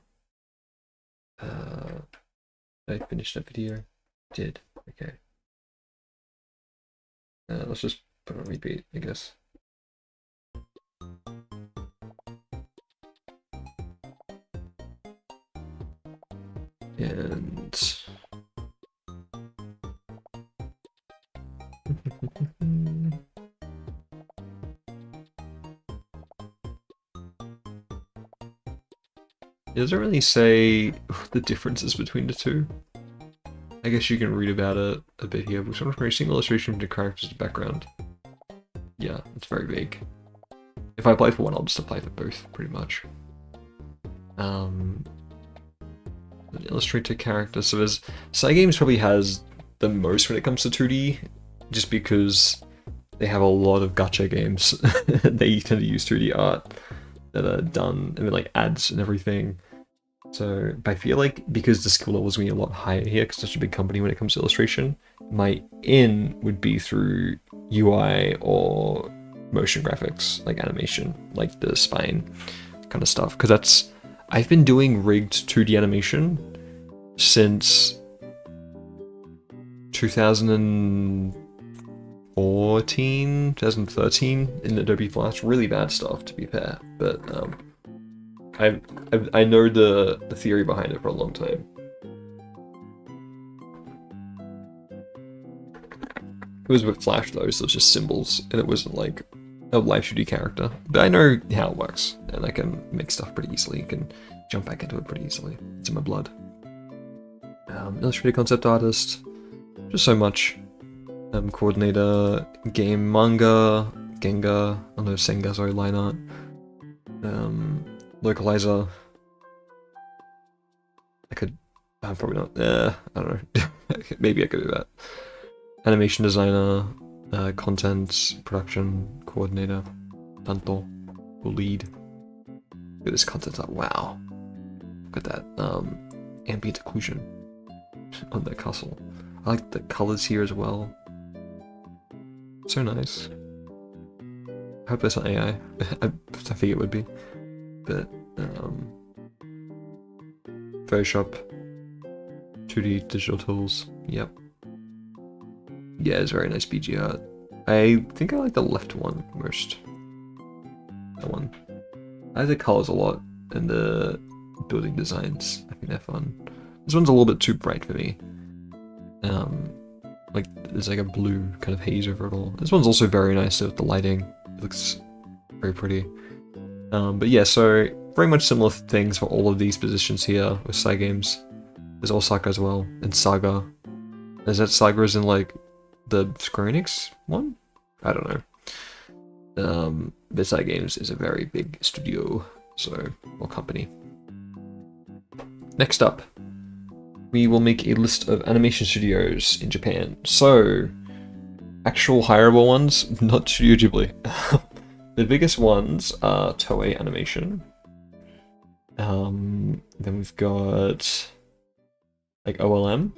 I finished that video. Did. Okay. Let's just put on repeat, I guess. And it doesn't really say the differences between the two. I guess you can read about it a bit here. Which one's very single illustration from the characters to background. Yeah, it's very vague. If I apply for one, I'll just apply for both, pretty much. An illustrator character. So there's Cygames probably has the most when it comes to 2D, just because they have a lot of gacha games. They tend to use 2D art that are done, and like ads and everything. So, but I feel like because the skill level is going to be a lot higher here, because it's such a big company when it comes to illustration, my in would be through UI or motion graphics, like animation, like the spine kind of stuff. Because I've been doing rigged 2D animation since 2014, 2013 in Adobe Flash. Really bad stuff, to be fair, but I know the theory behind it for a long time. It was with Flash though, so it's just symbols, and it wasn't like a live 2D character. But I know how it works, and I can make stuff pretty easily. You can jump back into it pretty easily. It's in my blood. Illustrator, concept artist, just so much. Coordinator, game, manga, Genga, oh no, Senga, sorry, line art. Localizer. Probably not. I don't know. Maybe I could do that. Animation designer, content, production, coordinator, tanto, lead. Look at this content art. Wow. Look at that. Ambient occlusion on that castle. I like the colors here as well. So nice. I hope that's not AI. I think it would be. But, Photoshop, 2D digital tools, yep. Yeah, it's very nice BG art. I think I like the left one most. That one. I like the colors a lot, and the building designs. I think they're fun. This one's a little bit too bright for me. Like, there's like a blue kind of haze over it all. This one's also very nice with the lighting. It looks very pretty. But yeah, so very much similar things for all of these positions here with Cygames. There's Osaka as well, and Saga. Is that Saga is in like the Square Enix one? I don't know. But Cygames is a very big studio, so, or company. Next up, we will make a list of animation studios in Japan. So, actual hireable ones, not Studio Ghibli. The biggest ones are Toei Animation. Then we've got like OLM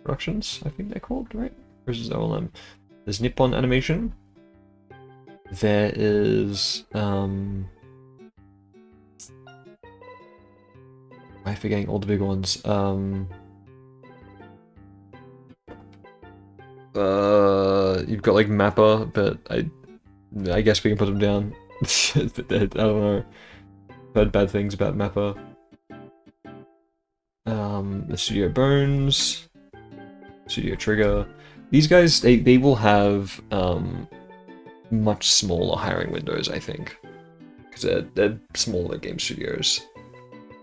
Productions, I think they're called, right? Or is this OLM? There's Nippon Animation. There is I'm forgetting all the big ones. You've got like Mappa, but I guess we can put them down. I don't know. I've heard bad things about Mappa. The Studio Bones, Studio Trigger. These guys, they will have much smaller hiring windows, I think, because they're smaller game studios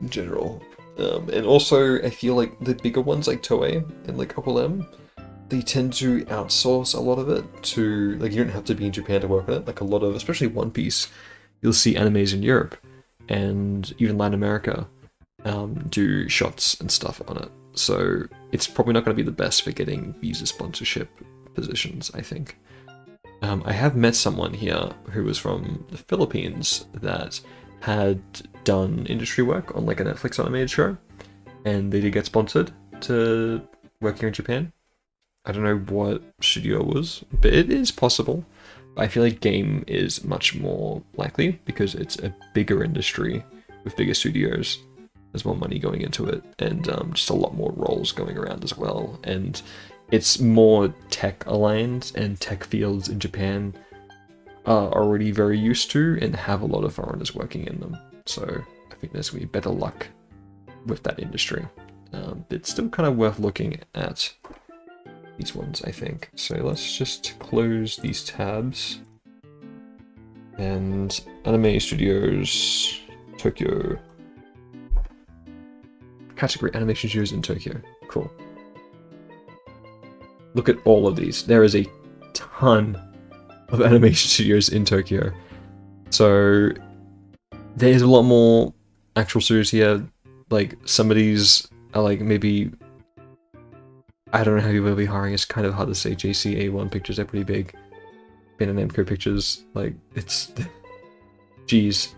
in general. And also, I feel like the bigger ones like Toei and like M, they tend to outsource a lot of it to, like, you don't have to be in Japan to work on it. Like a lot of, especially One Piece, you'll see animes in Europe and even Latin America do shots and stuff on it. So it's probably not going to be the best for getting visa sponsorship positions, I think. I have met someone here who was from the Philippines that had done industry work on like a Netflix animated show, and they did get sponsored to work here in Japan. I don't know what studio it was, but it is possible. I feel like game is much more likely because it's a bigger industry with bigger studios. There's more money going into it, and just a lot more roles going around as well. And it's more tech aligned, and tech fields in Japan are already very used to and have a lot of foreigners working in them. So I think there's going to be better luck with that industry. It's still kind of worth looking at these ones, I think. So let's just close these tabs. And Anime Studios, Tokyo. Category Animation Studios in Tokyo. Cool. Look at all of these. There is a ton of animation studios in Tokyo. So there's a lot more actual studios here. Like some of these are like maybe, I don't know how you will be hiring. It's kind of hard to say. JCA1 Pictures, they're pretty big. Ben and Namco Pictures, like it's, geez,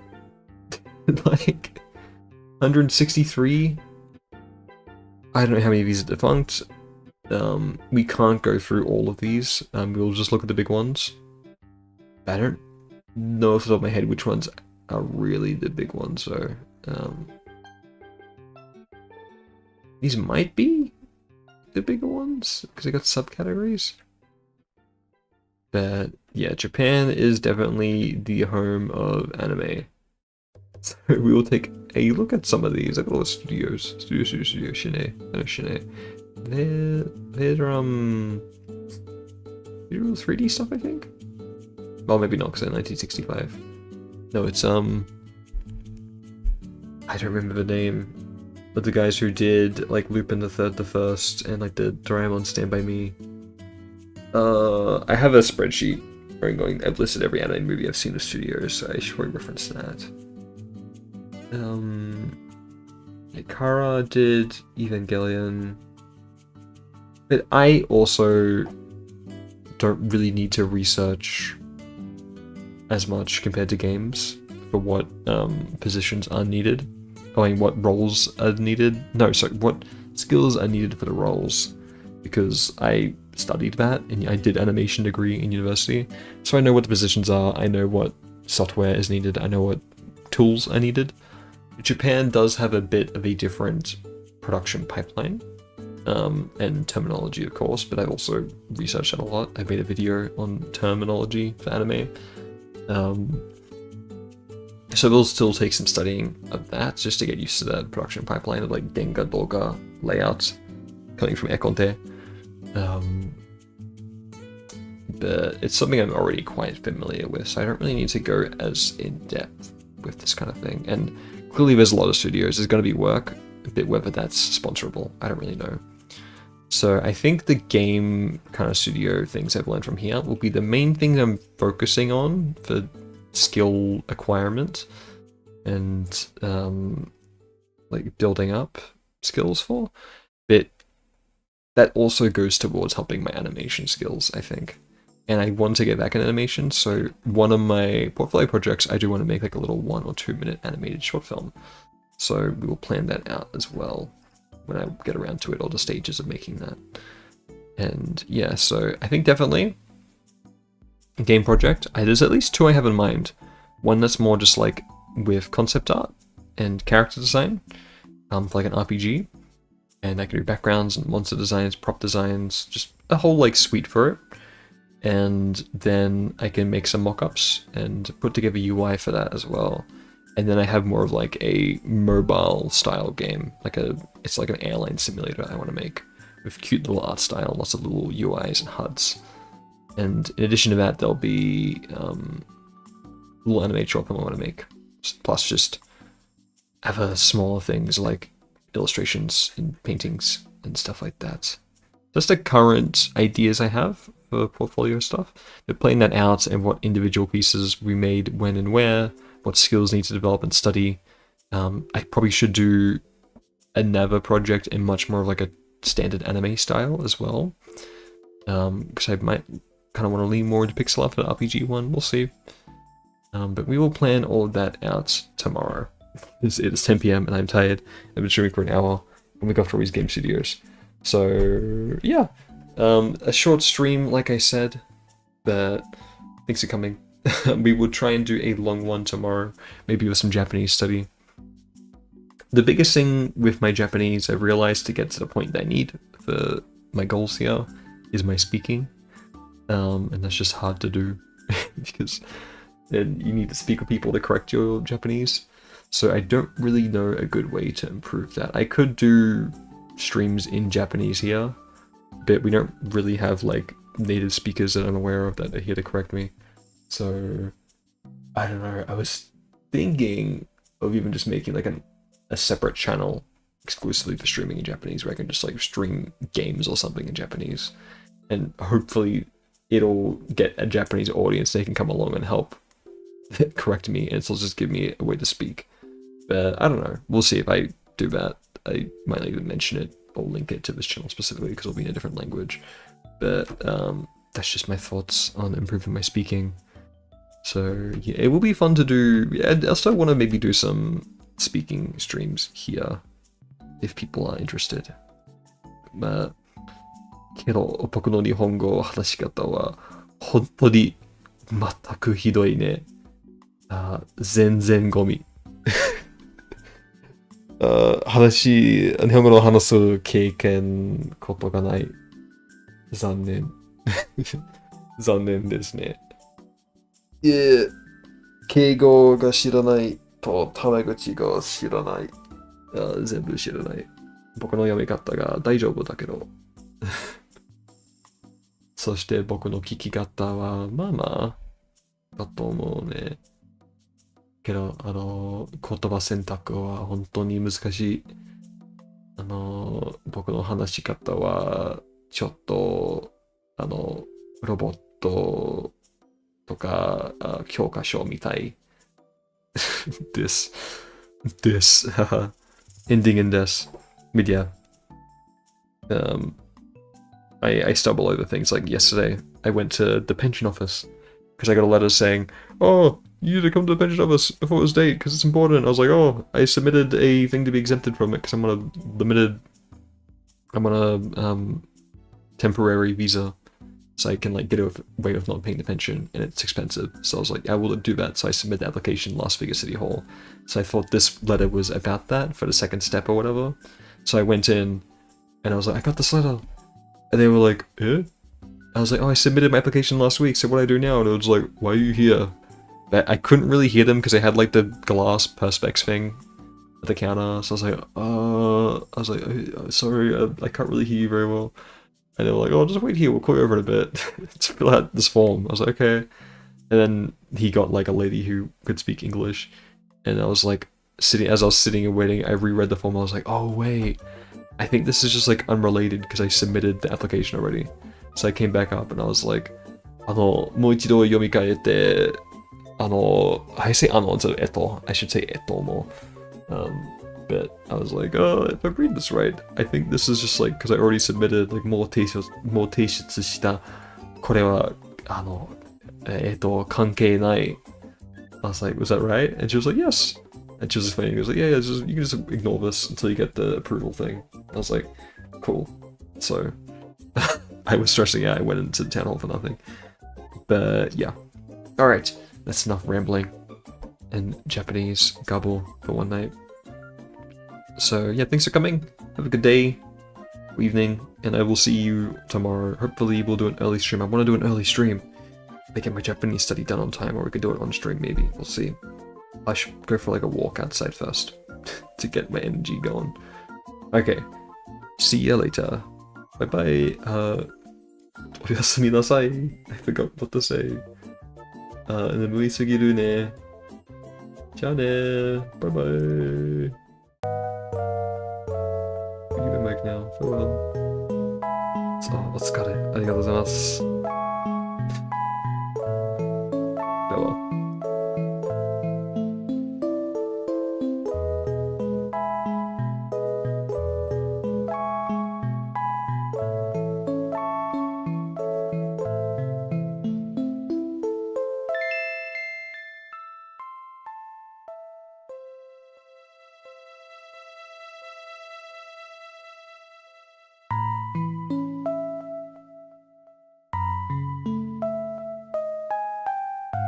like 163. I don't know how many of these are defunct. We can't go through all of these. We'll just look at the big ones. I don't know off the top of my head which ones are really the big ones, so these might be the bigger ones because they got subcategories. But yeah, Japan is definitely the home of anime. So we will take a look at some of these. Look at all the studios. Studio, Shine. No, Shine. They're 3D stuff, I think? Well, maybe not, because they're 1965. No, it's, I don't remember the name. But the guys who did, like, Lupin the Third, the First, and, like, the Doraemon Stand By Me. I have a spreadsheet where I'm going, I've listed every anime movie I've seen in the studios, so I should probably reference that. Kara did Evangelion. But I also don't really need to research as much compared to games for what positions are needed. I mean, what roles are needed. No, sorry, what skills are needed for the roles. Because I studied that, and I did animation degree in university. So I know what the positions are, I know what software is needed, I know what tools are needed. Japan does have a bit of a different production pipeline. And terminology, of course, but I've also researched that a lot. I made a video on terminology for anime. So we'll still take some studying of that, just to get used to the production pipeline of like Genga Doga layouts coming from Ekonte. But it's something I'm already quite familiar with, so I don't really need to go as in-depth with this kind of thing. And clearly there's a lot of studios, there's going to be work, but whether that's sponsorable, I don't really know. So I think the game kind of studio things I've learned from here will be the main things I'm focusing on for skill acquirement and like building up skills for. But that also goes towards helping my animation skills, I think. And I want to get back in animation, so one of my portfolio projects, I do want to make like a little 1 or 2 minute animated short film. So we will plan that out as well when I get around to it, all the stages of making that. And yeah, so I think definitely a game project. There's at least 2 I have in mind. One that's more just like with concept art and character design, for like an RPG. And I can do backgrounds and monster designs, prop designs, just a whole like suite for it. And then I can make some mock-ups and put together UI for that as well. And then I have more of like a mobile style game, it's like an airline simulator I want to make with cute little art style, lots of little UIs and HUDs. And in addition to that, there'll be little animated short film I want to make plus just other smaller things like illustrations and paintings and stuff like that. Just the current ideas I have for portfolio stuff. But playing that out and what individual pieces we made when and where, what skills need to develop and study. I probably should do another project in much more of like a standard anime style as well. Because I might kind of want to lean more into pixel art for the RPG one, we'll see. But we will plan all of that out tomorrow. It is 10 PM and I'm tired. I've been streaming for an hour and we got through these game studios. So yeah, a short stream, like I said, but things are coming. We will try and do a long one tomorrow, maybe with some Japanese study. The biggest thing with my Japanese, I've realized to get to the point that I need for my goals here, is my speaking. And that's just hard to do because then you need to speak with people to correct your Japanese. So I don't really know a good way to improve that. I could do streams in Japanese here, but we don't really have like native speakers that I'm aware of that are here to correct me. So I don't know. I was thinking of even just making like a separate channel exclusively for streaming in Japanese, where I can just like stream games or something in Japanese, and hopefully it'll get a Japanese audience. They can come along and help correct me, and it'll just give me a way to speak. But I don't know. We'll see if I do that. I might not even mention it or link it to this channel specifically because it'll be in a different language. But that's just my thoughts on improving my speaking. So yeah, it will be fun to do. Yeah, I still want to maybe do some speaking streams here if people are interested. まあ、けど僕の日本語話し方は本当に全くひどいね。全然ゴミ。日本語を話す経験ことがない。残念。残念ですね。敬語が知らないとタメ口が知らない。全部知らない。僕の読み方が大丈夫だけど。そして僕の聞き方はまあまあだと思うね。けど、言葉選択は本当に難しい。僕の話し方はちょっと、ロボットとか、教科書みたい。this. Ending in this. But yeah. I stumble over things like yesterday. I went to the pension office because I got a letter saying, "Oh, you need to come to the pension office before this date because it's important." I was like, "Oh, I submitted a thing to be exempted from it because I'm on a temporary visa, so I can like get away with not paying the pension, and it's expensive." So I was like, "I will do that." So I submitted the application Las Vegas City Hall. So I thought this letter was about that for the second step or whatever. So I went in, and I was like, "I got this letter," and they were like, "Eh?" I was like, "Oh, I submitted my application last week, so what do I do now?" And it was like, "Why are you here?" But I couldn't really hear them because they had like the glass perspex thing at the counter. So I was like, "Sorry, I can't really hear you very well." And they were like, "Oh, just wait here, we'll call you over in a bit to fill out this form." I was like, "Okay." And then he got like a lady who could speak English, and I was like, as I was sitting and waiting, I reread the form. I was like, "Oh wait, I think this is just like unrelated because I submitted the application already." So I came back up and I was like, もう一度読み替えて、I say instead of I should say more. But I was like, "Oh, if I read this right, I think this is just like, because I already submitted like もう提出したこれは関係ない." I was like, "Was that right?" And she was like, "Yes." And she was explaining, it was like, "Yeah, you can just ignore this until you get the approval thing." I was like, "Cool." So I was stressing out. I went into the town hall for nothing. But yeah. Alright, that's enough rambling and Japanese gobble for one night. So yeah, thanks for coming. Have a good day, evening, and I will see you tomorrow. Hopefully we'll do an early stream. I want to do an early stream. I get my Japanese study done on time, or we could do it on stream maybe. We'll see. I should go for like a walk outside first to get my energy going. Okay. See you later. Bye bye. おやすみなさい. I forgot what to say. 眠いすぎるね.じゃあねー。バイバイ。You can make now. Farewell. お疲れ。ありがとうございます。